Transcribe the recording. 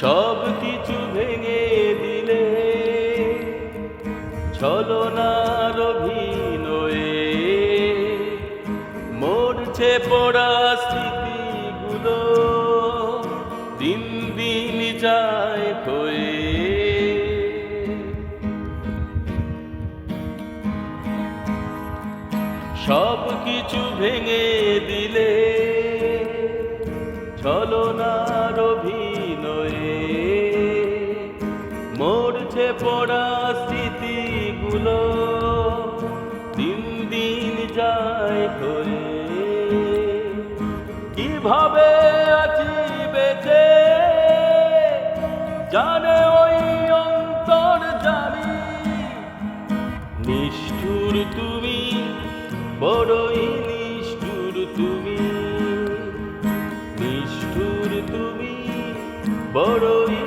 সব কিছু ভেঙে দিলে ছলনার অভিনয়ে মরছে পড়া স্মৃতিগুলো দিন দিন যায় ক্ষয়ে। সব কিছু ভেঙে দিলে ছলনার অভিনয়ে মরছে পড়া স্মৃতিগুলো দিন দিন যায় ক্ষয়ে। কিভাবে আছি বেঁচে জানে ওই অন্তর জানি, নিষ্ঠুর তুমি বড়ই নিষ্ঠুর তুমি, নিষ্ঠুর তুমি বড়ই